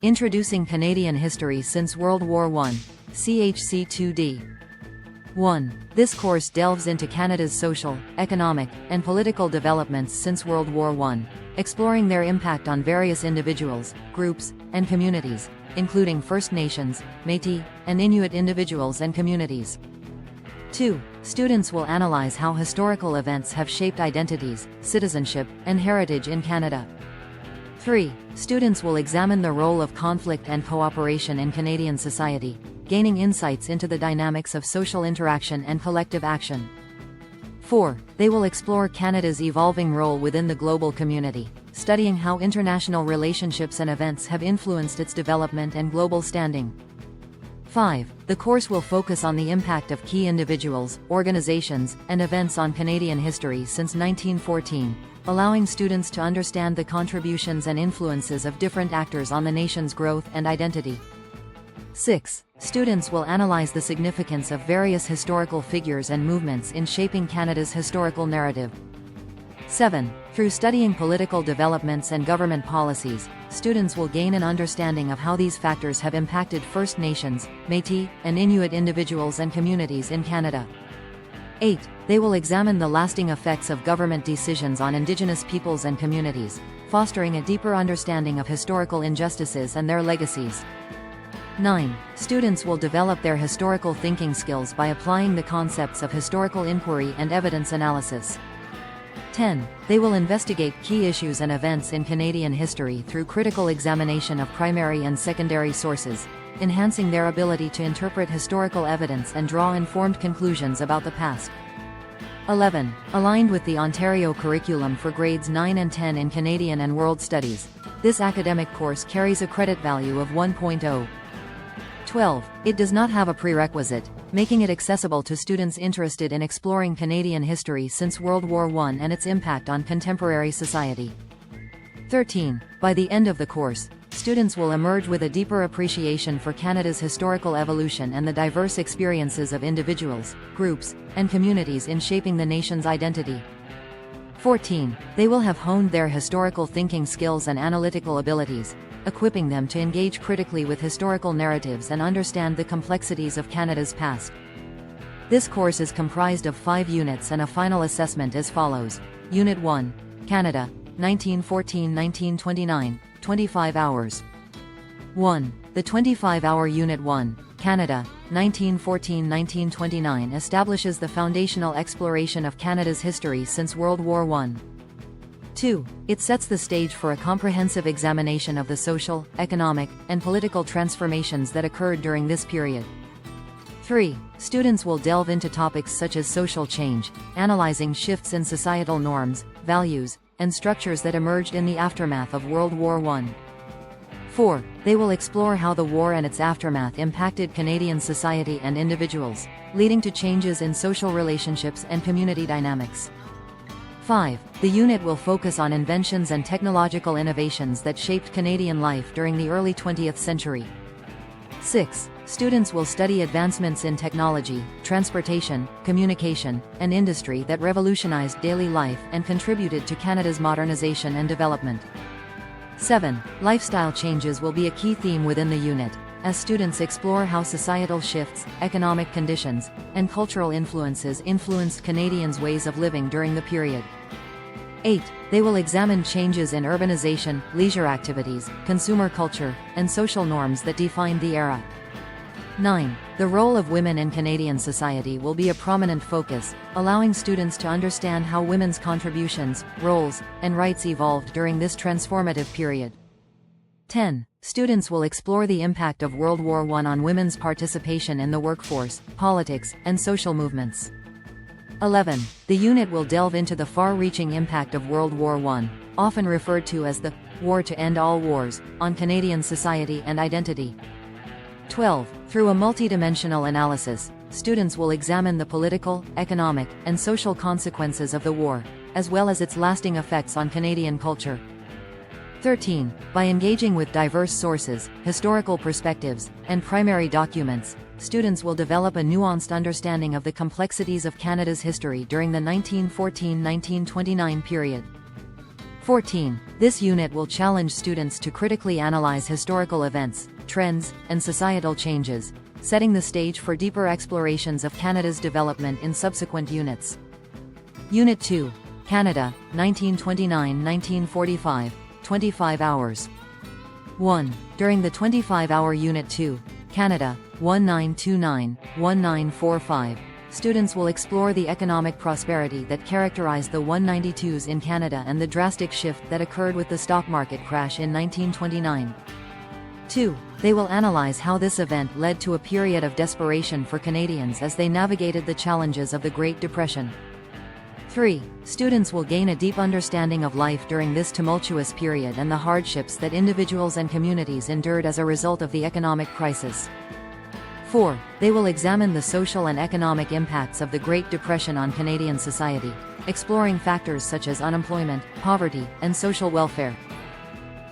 Introducing Canadian History Since World War I, CHC2D. 1. This course delves into Canada's social, economic, and political developments since World War I, exploring their impact on various individuals, groups, and communities, including First Nations, Métis, and Inuit individuals and communities. 2. Students will analyze how historical events have shaped identities, citizenship, and heritage in Canada. 3. Students will examine the role of conflict and cooperation in Canadian society, gaining insights into the dynamics of social interaction and collective action. 4. They will explore Canada's evolving role within the global community, studying how international relationships and events have influenced its development and global standing. 5. The course will focus on the impact of key individuals, organizations, and events on Canadian history since 1914, allowing students to understand the contributions and influences of different actors on the nation's growth and identity. 6. Students will analyze the significance of various historical figures and movements in shaping Canada's historical narrative. 7. Through studying political developments and government policies, students will gain an understanding of how these factors have impacted First Nations, Métis, and Inuit individuals and communities in Canada. 8. They will examine the lasting effects of government decisions on Indigenous peoples and communities, fostering a deeper understanding of historical injustices and their legacies. 9. Students will develop their historical thinking skills by applying the concepts of historical inquiry and evidence analysis. 10. They will investigate key issues and events in Canadian history through critical examination of primary and secondary sources, enhancing their ability to interpret historical evidence and draw informed conclusions about the past. 11. Aligned with the Ontario curriculum for grades 9 and 10 in Canadian and World Studies, this academic course carries a credit value of 1.0. 12. It does not have a prerequisite, making it accessible to students interested in exploring Canadian history since World War I and its impact on contemporary society. 13. By the end of the course, students will emerge with a deeper appreciation for Canada's historical evolution and the diverse experiences of individuals, groups, and communities in shaping the nation's identity. 14. They will have honed their historical thinking skills and analytical abilities, equipping them to engage critically with historical narratives and understand the complexities of Canada's past. This course is comprised of 5 units and a final assessment as follows. Unit 1, Canada, 1914–1929, 25 hours. 1. The 25-hour Unit 1, Canada, 1914–1929 establishes the foundational exploration of Canada's history since World War I. 2. It sets the stage for a comprehensive examination of the social, economic, and political transformations that occurred during this period. 3. Students will delve into topics such as social change, analyzing shifts in societal norms, values, and structures that emerged in the aftermath of World War I. 4. They will explore how the war and its aftermath impacted Canadian society and individuals, leading to changes in social relationships and community dynamics. 5. The unit will focus on inventions and technological innovations that shaped Canadian life during the early 20th century. 6. Students will study advancements in technology, transportation, communication, and industry that revolutionized daily life and contributed to Canada's modernization and development. 7. Lifestyle changes will be a key theme within the unit, as students explore how societal shifts, economic conditions, and cultural influences influenced Canadians' ways of living during the period. 8. They will examine changes in urbanization, leisure activities, consumer culture, and social norms that defined the era. 9. The role of women in Canadian society will be a prominent focus, allowing students to understand how women's contributions, roles, and rights evolved during this transformative period. 10. Students will explore the impact of World War I on women's participation in the workforce, politics, and social movements. 11. The unit will delve into the far-reaching impact of World War I, often referred to as the war to end all wars, on Canadian society and identity. 12. Through a multidimensional analysis, students will examine the political, economic, and social consequences of the war, as well as its lasting effects on Canadian culture. 13. By engaging with diverse sources, historical perspectives, and primary documents, students will develop a nuanced understanding of the complexities of Canada's history during the 1914–1929 period. 14. This unit will challenge students to critically analyze historical events, trends, and societal changes, setting the stage for deeper explorations of Canada's development in subsequent units. Unit 2. Canada, 1929–1945, 25 hours. 1. During the 25-hour Unit 2, Canada, 1929–1945, students will explore the economic prosperity that characterized the 192s in Canada and the drastic shift that occurred with the stock market crash in 1929. 2. They will analyze how this event led to a period of desperation for Canadians as they navigated the challenges of the Great Depression. 3. Students will gain a deep understanding of life during this tumultuous period and the hardships that individuals and communities endured as a result of the economic crisis. 4. They will examine the social and economic impacts of the Great Depression on Canadian society, exploring factors such as unemployment, poverty, and social welfare.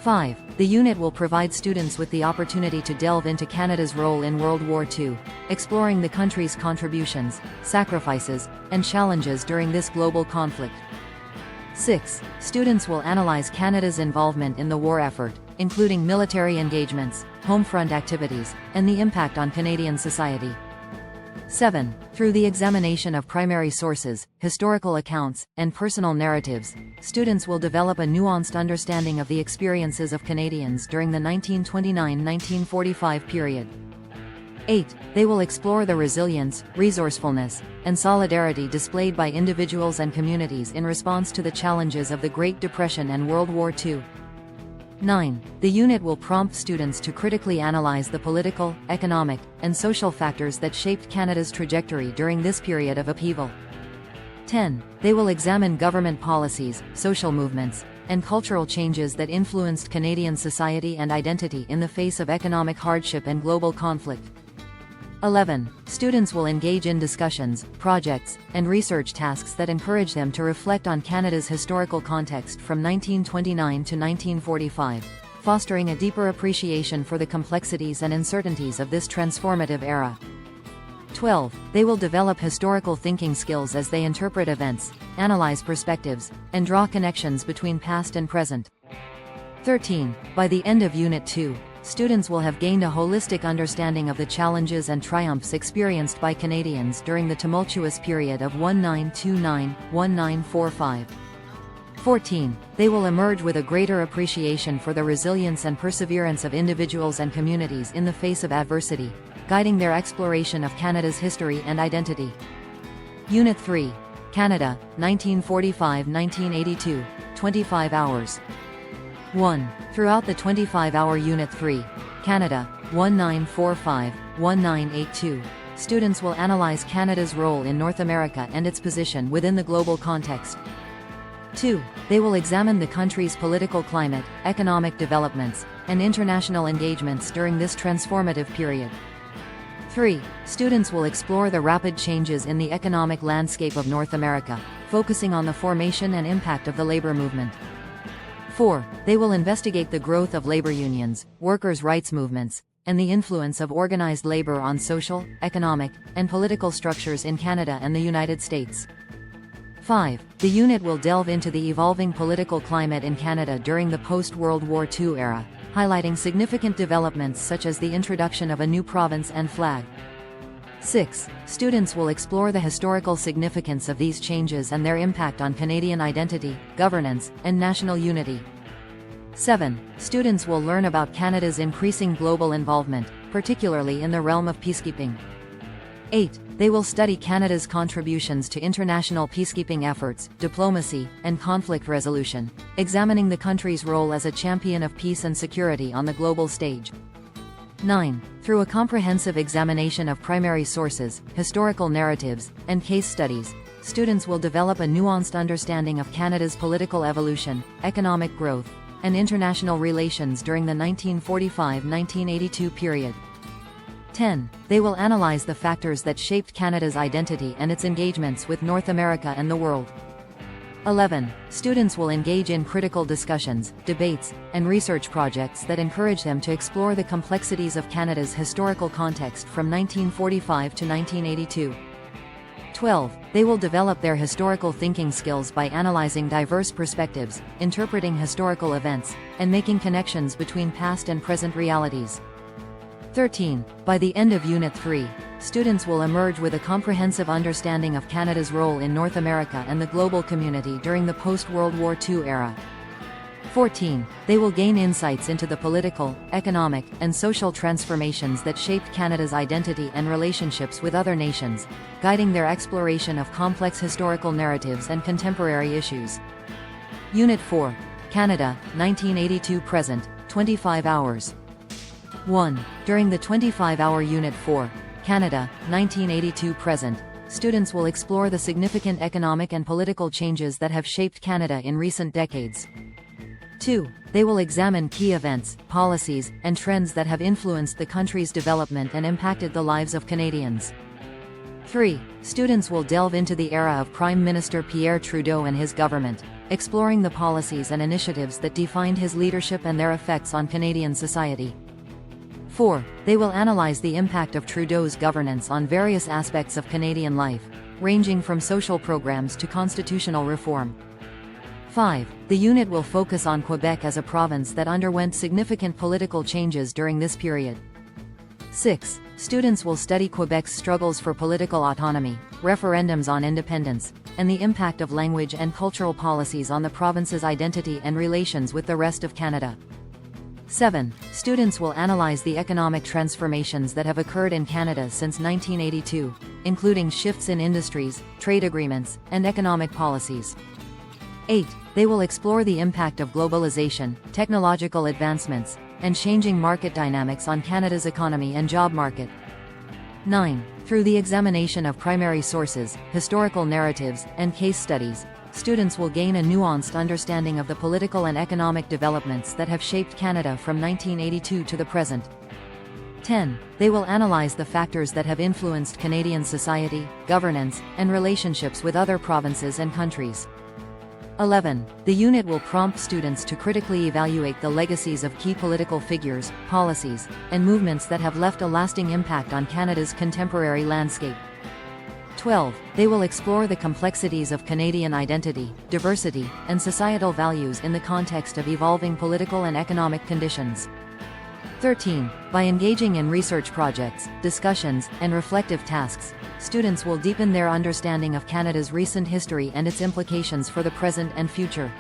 5. The unit will provide students with the opportunity to delve into Canada's role in World War II, exploring the country's contributions, sacrifices, and challenges during this global conflict. 6. Students will analyze Canada's involvement in the war effort, including military engagements, homefront activities, and the impact on Canadian society. 7. Through the examination of primary sources, historical accounts, and personal narratives, students will develop a nuanced understanding of the experiences of Canadians during the 1929–1945 period. 8. They will explore the resilience, resourcefulness, and solidarity displayed by individuals and communities in response to the challenges of the Great Depression and World War II. 9. The unit will prompt students to critically analyze the political, economic, and social factors that shaped Canada's trajectory during this period of upheaval. 10. They will examine government policies, social movements, and cultural changes that influenced Canadian society and identity in the face of economic hardship and global conflict. 11. Students will engage in discussions, projects, and research tasks that encourage them to reflect on Canada's historical context from 1929 to 1945, fostering a deeper appreciation for the complexities and uncertainties of this transformative era. 12. They will develop historical thinking skills as they interpret events, analyze perspectives, and draw connections between past and present. 13. By the end of Unit 2, students will have gained a holistic understanding of the challenges and triumphs experienced by Canadians during the tumultuous period of 1929–1945. 14. They will emerge with a greater appreciation for the resilience and perseverance of individuals and communities in the face of adversity, guiding their exploration of Canada's history and identity. Unit 3. Canada, 1945–1982, 25 hours. 1. Throughout the 25-hour Unit 3, Canada, 1945–1982, students will analyze Canada's role in North America and its position within the global context. 2. They will examine the country's political climate, economic developments, and international engagements during this transformative period. 3. Students will explore the rapid changes in the economic landscape of North America, focusing on the formation and impact of the labor movement. 4. They will investigate the growth of labor unions, workers' rights movements, and the influence of organized labor on social, economic, and political structures in Canada and the United States. 5. The unit will delve into the evolving political climate in Canada during the post-World War II era, highlighting significant developments such as the introduction of a new province and flag. 6. Students will explore the historical significance of these changes and their impact on Canadian identity, governance, and national unity. 7. Students will learn about Canada's increasing global involvement, particularly in the realm of peacekeeping. 8. They will study Canada's contributions to international peacekeeping efforts, diplomacy, and conflict resolution, examining the country's role as a champion of peace and security on the global stage. 9. Through a comprehensive examination of primary sources, historical narratives, and case studies, students will develop a nuanced understanding of Canada's political evolution, economic growth, and international relations during the 1945–1982 period. 10. They will analyze the factors that shaped Canada's identity and its engagements with North America and the world. 11. Students will engage in critical discussions, debates, and research projects that encourage them to explore the complexities of Canada's historical context from 1945 to 1982. 12. They will develop their historical thinking skills by analyzing diverse perspectives, interpreting historical events, and making connections between past and present realities. 13. By the end of Unit 3, students will emerge with a comprehensive understanding of Canada's role in North America and the global community during the post-World War II era. 14. They will gain insights into the political, economic, and social transformations that shaped Canada's identity and relationships with other nations, guiding their exploration of complex historical narratives and contemporary issues. Unit 4. Canada, 1982–present, 25 hours. 1. During the 25-hour Unit 4, Canada, 1982–present, students will explore the significant economic and political changes that have shaped Canada in recent decades. 2. They will examine key events, policies, and trends that have influenced the country's development and impacted the lives of Canadians. 3. Students will delve into the era of Prime Minister Pierre Trudeau and his government, exploring the policies and initiatives that defined his leadership and their effects on Canadian society. 4. They will analyze the impact of Trudeau's governance on various aspects of Canadian life, ranging from social programs to constitutional reform. 5. The unit will focus on Quebec as a province that underwent significant political changes during this period. 6. Students will study Quebec's struggles for political autonomy, referendums on independence, and the impact of language and cultural policies on the province's identity and relations with the rest of Canada. 7. Students will analyze the economic transformations that have occurred in Canada since 1982, including shifts in industries, trade agreements, and economic policies. 8. They will explore the impact of globalization, technological advancements, and changing market dynamics on Canada's economy and job market. 9. Through the examination of primary sources, historical narratives, and case studies, students will gain a nuanced understanding of the political and economic developments that have shaped Canada from 1982 to the present. 10. They will analyze the factors that have influenced Canadian society, governance, and relationships with other provinces and countries. 11. The unit will prompt students to critically evaluate the legacies of key political figures, policies, and movements that have left a lasting impact on Canada's contemporary landscape. 12. They will explore the complexities of Canadian identity, diversity, and societal values in the context of evolving political and economic conditions. 13. By engaging in research projects, discussions, and reflective tasks, students will deepen their understanding of Canada's recent history and its implications for the present and future.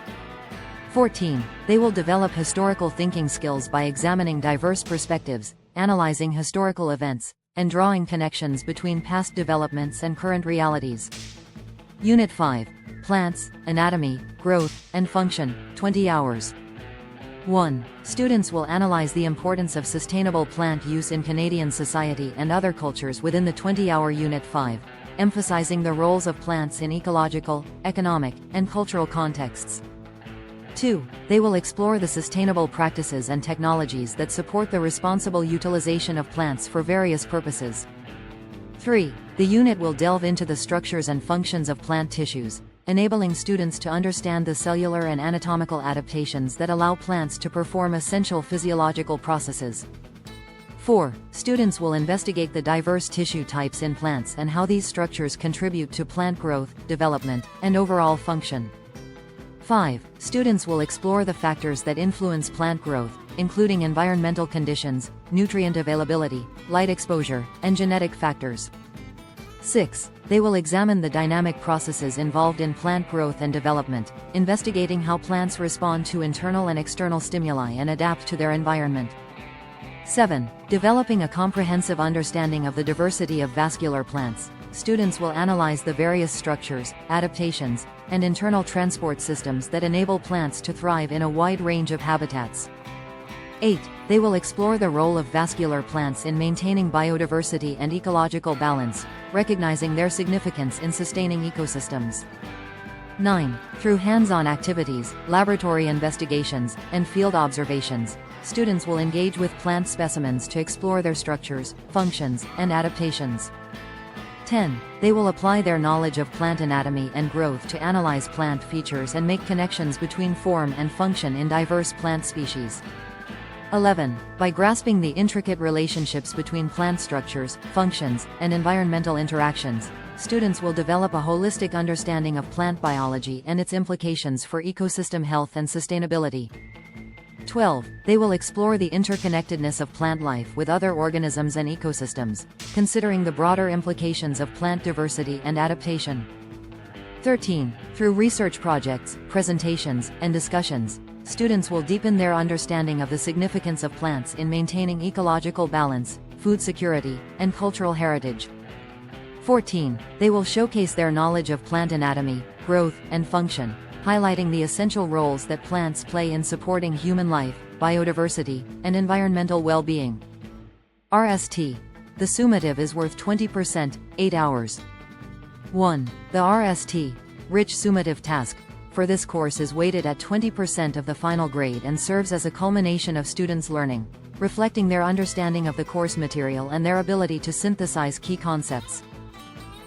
14. They will develop historical thinking skills by examining diverse perspectives, analyzing historical events, and drawing connections between past developments and current realities. Unit 5. Plants, Anatomy, Growth, and Function, 20 hours. 1. Students will analyze the importance of sustainable plant use in Canadian society and other cultures within the 20-hour Unit 5, emphasizing the roles of plants in ecological, economic, and cultural contexts. 2. They will explore the sustainable practices and technologies that support the responsible utilization of plants for various purposes. 3. The unit will delve into the structures and functions of plant tissues, enabling students to understand the cellular and anatomical adaptations that allow plants to perform essential physiological processes. 4. Students will investigate the diverse tissue types in plants and how these structures contribute to plant growth, development, and overall function. 5. Students will explore the factors that influence plant growth, including environmental conditions, nutrient availability, light exposure, and genetic factors. 6. They will examine the dynamic processes involved in plant growth and development, investigating how plants respond to internal and external stimuli and adapt to their environment. 7. Developing a comprehensive understanding of the diversity of vascular plants, students will analyze the various structures, adaptations, and internal transport systems that enable plants to thrive in a wide range of habitats. 8. They will explore the role of vascular plants in maintaining biodiversity and ecological balance, recognizing their significance in sustaining ecosystems. 9. Through hands-on activities, laboratory investigations, and field observations, students will engage with plant specimens to explore their structures, functions, and adaptations. 10. They will apply their knowledge of plant anatomy and growth to analyze plant features and make connections between form and function in diverse plant species. 11. By grasping the intricate relationships between plant structures, functions, and environmental interactions, students will develop a holistic understanding of plant biology and its implications for ecosystem health and sustainability. 12. They will explore the interconnectedness of plant life with other organisms and ecosystems, considering the broader implications of plant diversity and adaptation. 13. Through research projects, presentations, and discussions, students will deepen their understanding of the significance of plants in maintaining ecological balance, food security, and cultural heritage. 14. They will showcase their knowledge of plant anatomy, growth, and function, highlighting the essential roles that plants play in supporting human life, biodiversity, and environmental well-being. RST. The summative is worth 20%, 8 hours. 1. The RST, Rich Summative Task, for this course is weighted at 20% of the final grade and serves as a culmination of students' learning, reflecting their understanding of the course material and their ability to synthesize key concepts.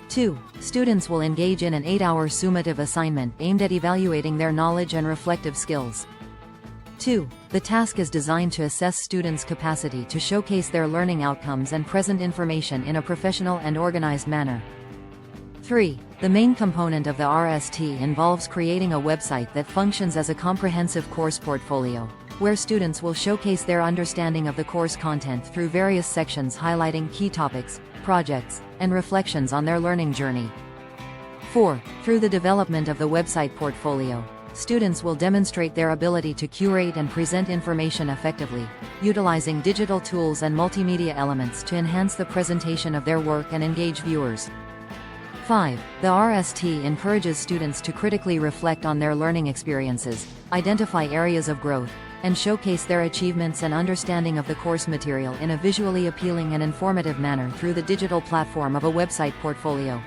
2. Students will engage in an 8-hour summative assignment aimed at evaluating their knowledge and reflective skills. 2. The task is designed to assess students' capacity to showcase their learning outcomes and present information in a professional and organized manner. 3. The main component of the RST involves creating a website that functions as a comprehensive course portfolio, where students will showcase their understanding of the course content through various sections highlighting key topics, projects, and reflections on their learning journey. 4. Through the development of the website portfolio, students will demonstrate their ability to curate and present information effectively, utilizing digital tools and multimedia elements to enhance the presentation of their work and engage viewers. 5. The RST encourages students to critically reflect on their learning experiences, identify areas of growth, and showcase their achievements and understanding of the course material in a visually appealing and informative manner through the digital platform of a website portfolio.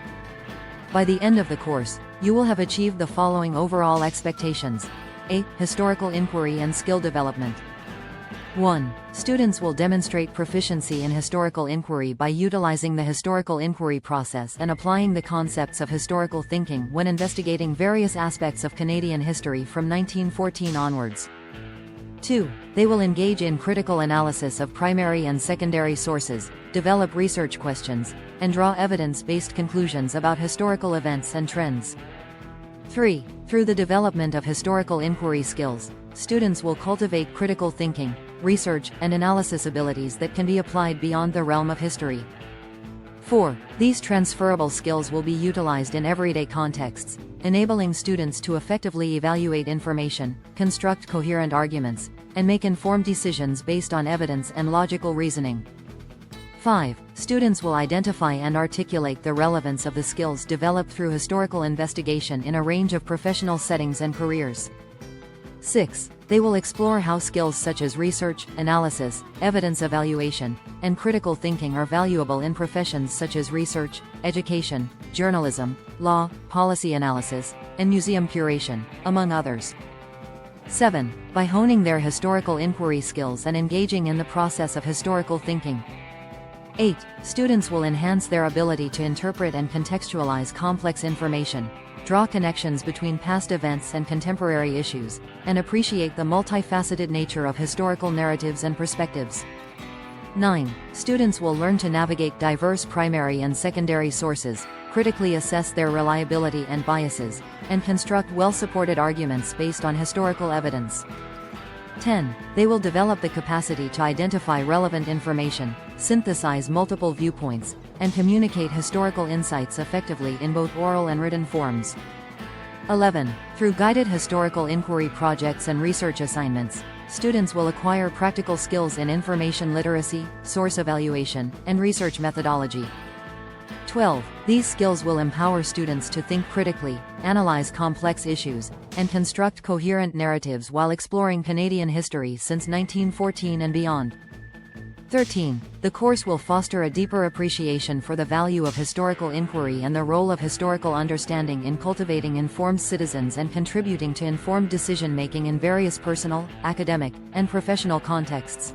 By the end of the course, you will have achieved the following overall expectations. A. Historical inquiry and skill development. 1. Students will demonstrate proficiency in historical inquiry by utilizing the historical inquiry process and applying the concepts of historical thinking when investigating various aspects of Canadian history from 1914 onwards. 2. They will engage in critical analysis of primary and secondary sources, develop research questions, and draw evidence-based conclusions about historical events and trends. 3. Through the development of historical inquiry skills, students will cultivate critical thinking, research, and analysis abilities that can be applied beyond the realm of history. 4. These transferable skills will be utilized in everyday contexts, enabling students to effectively evaluate information, construct coherent arguments, and make informed decisions based on evidence and logical reasoning. 5. Students will identify and articulate the relevance of the skills developed through historical investigation in a range of professional settings and careers. 6. They will explore how skills such as research, analysis, evidence evaluation, and critical thinking are valuable in professions such as research, education, journalism, law, policy analysis, and museum curation, among others. 7. By honing their historical inquiry skills and engaging in the process of historical thinking. 8. Students will enhance their ability to interpret and contextualize complex information, draw connections between past events and contemporary issues, and appreciate the multifaceted nature of historical narratives and perspectives. 9. Students will learn to navigate diverse primary and secondary sources, critically assess their reliability and biases, and construct well-supported arguments based on historical evidence. 10. They will develop the capacity to identify relevant information, synthesize multiple viewpoints, and communicate historical insights effectively in both oral and written forms. 11. Through guided historical inquiry projects and research assignments, students will acquire practical skills in information literacy, source evaluation, and research methodology. 12. These skills will empower students to think critically, analyze complex issues, and construct coherent narratives while exploring Canadian history since 1914 and beyond. 13. The course will foster a deeper appreciation for the value of historical inquiry and the role of historical understanding in cultivating informed citizens and contributing to informed decision-making in various personal, academic, and professional contexts.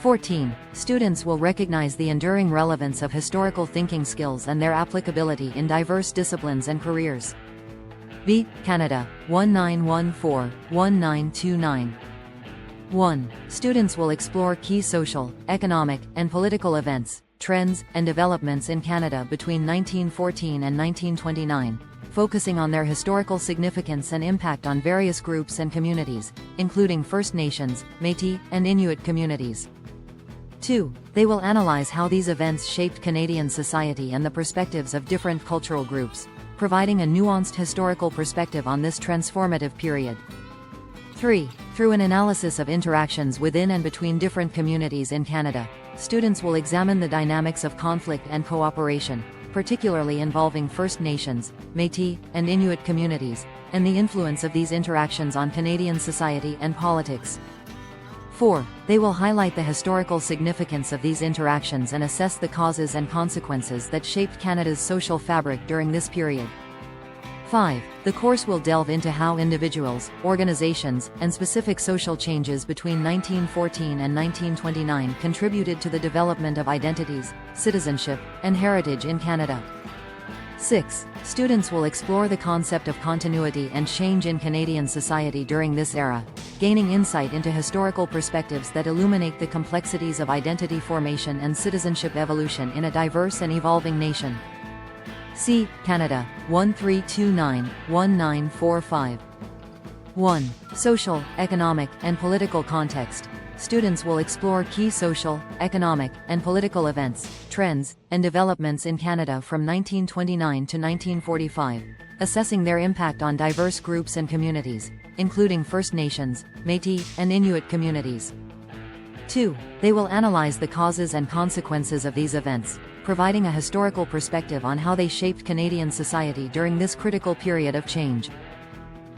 14. Students will recognize the enduring relevance of historical thinking skills and their applicability in diverse disciplines and careers. V. Canada, 1914-1929. 1. Students will explore key social, economic, and political events, Trends, and Developments in Canada between 1914 and 1929, focusing on their historical significance and impact on various groups and communities, including First Nations, Métis, and Inuit communities. 2. They will analyze how these events shaped Canadian society and the perspectives of different cultural groups, providing a nuanced historical perspective on this transformative period. 3. Through an analysis of interactions within and between different communities in Canada, students will examine the dynamics of conflict and cooperation, particularly involving First Nations, Métis, and Inuit communities, and the influence of these interactions on Canadian society and politics. 4. They will highlight the historical significance of these interactions and assess the causes and consequences that shaped Canada's social fabric during this period. 5. The course will delve into how individuals, organizations, and specific social changes between 1914 and 1929 contributed to the development of identities, citizenship, and heritage in Canada. 6. Students will explore the concept of continuity and change in Canadian society during this era, gaining insight into historical perspectives that illuminate the complexities of identity formation and citizenship evolution in a diverse and evolving nation. See Canada 1329-1945. 1. Social, economic, and political context. Students will explore key social, economic, and political events, trends, and developments in Canada from 1929 to 1945, assessing their impact on diverse groups and communities, including First Nations, Métis, and Inuit communities. 2. They will analyze the causes and consequences of these events, providing a historical perspective on how they shaped Canadian society during this critical period of change.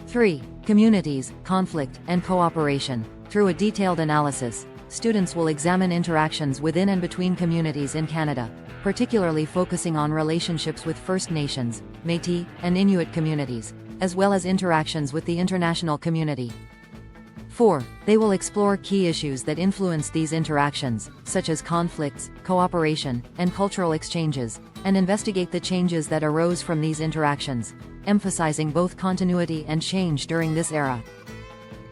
3. Communities, conflict, and cooperation. Through a detailed analysis, students will examine interactions within and between communities in Canada, particularly focusing on relationships with First Nations, Métis, and Inuit communities, as well as interactions with the international community. 4. They will explore key issues that influence these interactions, such as conflicts, cooperation, and cultural exchanges, and investigate the changes that arose from these interactions, emphasizing both continuity and change during this era.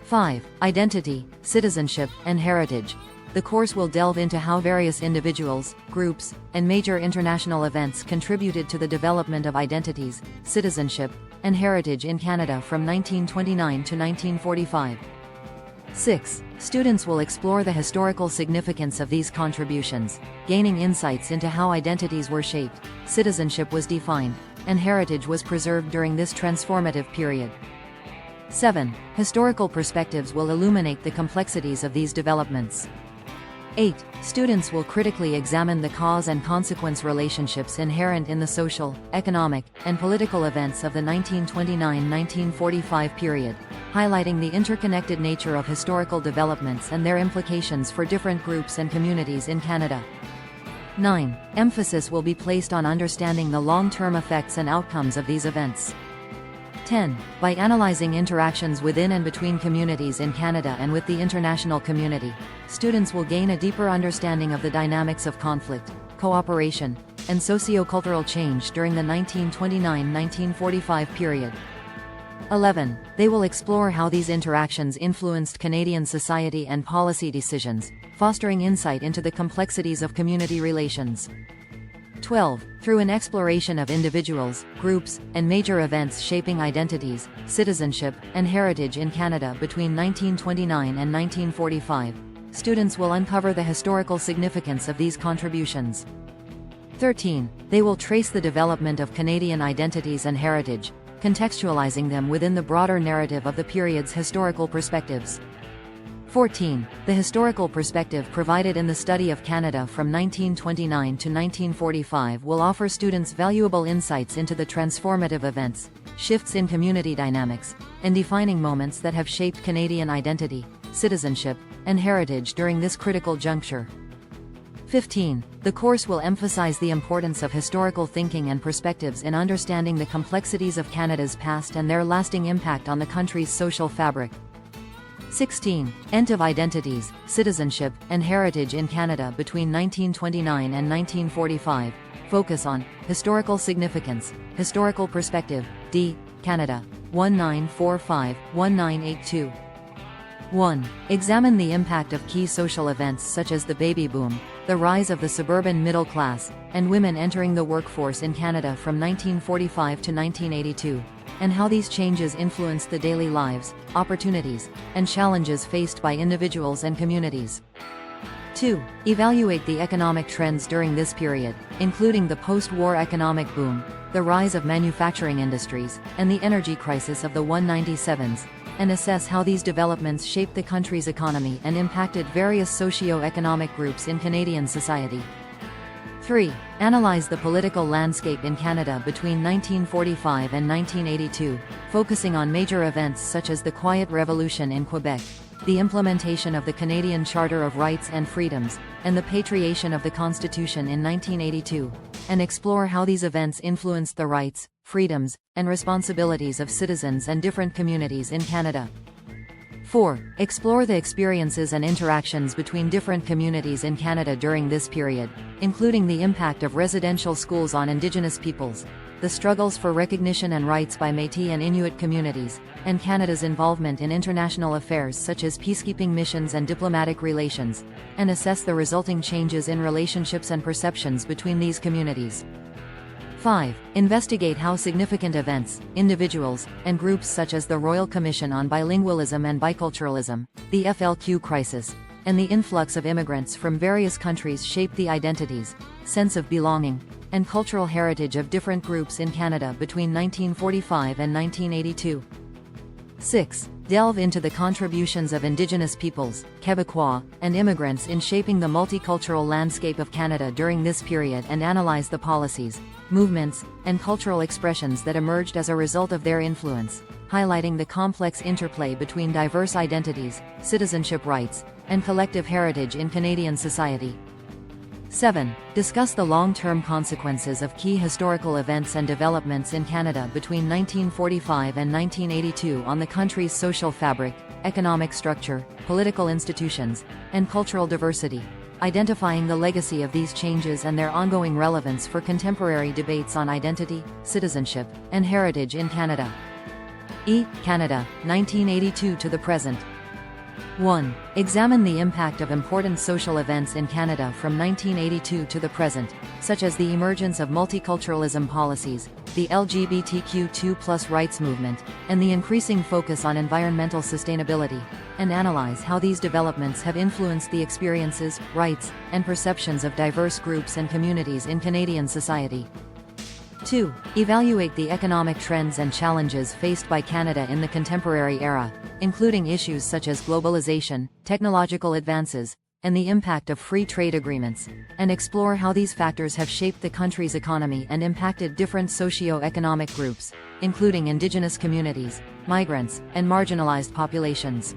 5. Identity, citizenship, and heritage. The course will delve into how various individuals, groups, and major international events contributed to the development of identities, citizenship, and heritage in Canada from 1929 to 1945. 6. Students will explore the historical significance of these contributions, gaining insights into how identities were shaped, citizenship was defined, and heritage was preserved during this transformative period. 7. Historical perspectives will illuminate the complexities of these developments. 8. Students will critically examine the cause and consequence relationships inherent in the social, economic, and political events of the 1929-1945 period, highlighting the interconnected nature of historical developments and their implications for different groups and communities in Canada. 9. Emphasis will be placed on understanding the long-term effects and outcomes of these events. 10. By analyzing interactions within and between communities in Canada and with the international community, students will gain a deeper understanding of the dynamics of conflict, cooperation, and socio-cultural change during the 1929-1945 period. 11. They will explore how these interactions influenced Canadian society and policy decisions, fostering insight into the complexities of community relations. 12. Through an exploration of individuals, groups, and major events shaping identities, citizenship, and heritage in Canada between 1929 and 1945, students will uncover the historical significance of these contributions. 13. They will trace the development of Canadian identities and heritage, contextualizing them within the broader narrative of the period's historical perspectives. 14. The historical perspective provided in the study of Canada from 1929 to 1945 will offer students valuable insights into the transformative events, shifts in community dynamics, and defining moments that have shaped Canadian identity, citizenship, and heritage during this critical juncture. 15. The course will emphasize the importance of historical thinking and perspectives in understanding the complexities of Canada's past and their lasting impact on the country's social fabric. 16. End of identities, citizenship, and heritage in Canada between 1929 and 1945. Focus on historical significance, historical perspective, D. Canada 1945-1982. 1. Examine the impact of key social events such as the baby boom, the rise of the suburban middle class, and women entering the workforce in Canada from 1945 to 1982, and how these changes influence the daily lives, opportunities, and challenges faced by individuals and communities. 2. Evaluate the economic trends during this period, including the post-war economic boom, the rise of manufacturing industries, and the energy crisis of the 1997s, and assess how these developments shaped the country's economy and impacted various socio-economic groups in Canadian society. 3. Analyze the political landscape in Canada between 1945 and 1982, focusing on major events such as the Quiet Revolution in Quebec, the implementation of the Canadian Charter of Rights and Freedoms, and the patriation of the Constitution in 1982, and explore how these events influenced the rights, freedoms, and responsibilities of citizens and different communities in Canada. 4. Explore the experiences and interactions between different communities in Canada during this period, including the impact of residential schools on Indigenous peoples, the struggles for recognition and rights by Métis and Inuit communities, and Canada's involvement in international affairs such as peacekeeping missions and diplomatic relations, and assess the resulting changes in relationships and perceptions between these communities. 5. Investigate how significant events, individuals, and groups such as the Royal Commission on Bilingualism and Biculturalism, the FLQ crisis, and the influx of immigrants from various countries shaped the identities, sense of belonging, and cultural heritage of different groups in Canada between 1945 and 1982. 6. Delve into the contributions of Indigenous peoples, Québécois, and immigrants in shaping the multicultural landscape of Canada during this period and analyze the policies, movements, and cultural expressions that emerged as a result of their influence, highlighting the complex interplay between diverse identities, citizenship rights, and collective heritage in Canadian society. 7. Discuss the long-term consequences of key historical events and developments in Canada between 1945 and 1982 on the country's social fabric, economic structure, political institutions, and cultural diversity, identifying the legacy of these changes and their ongoing relevance for contemporary debates on identity, citizenship, and heritage in Canada. Canada, 1982 to the present. 1. Examine the impact of important social events in Canada from 1982 to the present, such as the emergence of multiculturalism policies, the LGBTQ2+ rights movement, and the increasing focus on environmental sustainability, and analyze how these developments have influenced the experiences, rights, and perceptions of diverse groups and communities in Canadian society. 2. Evaluate the economic trends and challenges faced by Canada in the contemporary era, including issues such as globalization, technological advances, and the impact of free trade agreements, and explore how these factors have shaped the country's economy and impacted different socio-economic groups, including Indigenous communities, migrants, and marginalized populations.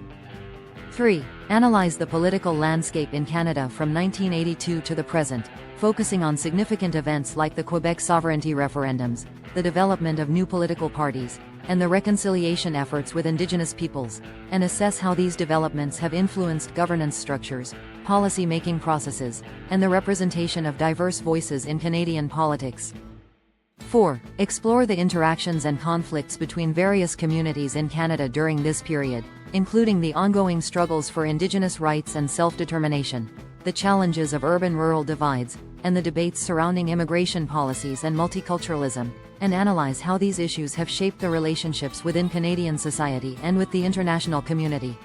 3. Analyze the political landscape in Canada from 1982 to the present, focusing on significant events like the Quebec sovereignty referendums, the development of new political parties, and the reconciliation efforts with Indigenous peoples, and assess how these developments have influenced governance structures, policy-making processes, and the representation of diverse voices in Canadian politics. 4. Explore the interactions and conflicts between various communities in Canada during this period, including the ongoing struggles for Indigenous rights and self-determination, the challenges of urban-rural divides, and the debates surrounding immigration policies and multiculturalism, and analyze how these issues have shaped the relationships within Canadian society and with the international community.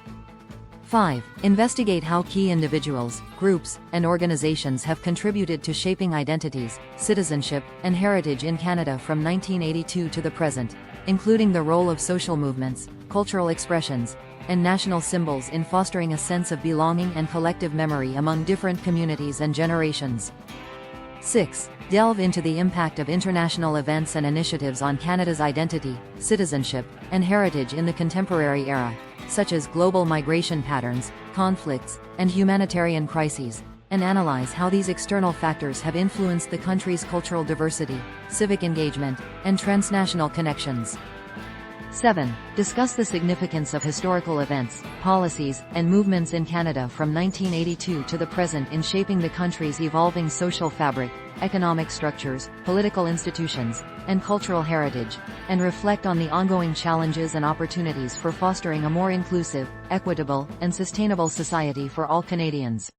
5. Investigate how key individuals, groups, and organizations have contributed to shaping identities, citizenship, and heritage in Canada from 1982 to the present, including the role of social movements, cultural expressions, and national symbols in fostering a sense of belonging and collective memory among different communities and generations. 6. Delve into the impact of international events and initiatives on Canada's identity, citizenship, and heritage in the contemporary era, such as global migration patterns, conflicts, and humanitarian crises, and analyze how these external factors have influenced the country's cultural diversity, civic engagement, and transnational connections. 7. Discuss the significance of historical events, policies, and movements in Canada from 1982 to the present in shaping the country's evolving social fabric, economic structures, political institutions, and cultural heritage, and reflect on the ongoing challenges and opportunities for fostering a more inclusive, equitable, and sustainable society for all Canadians.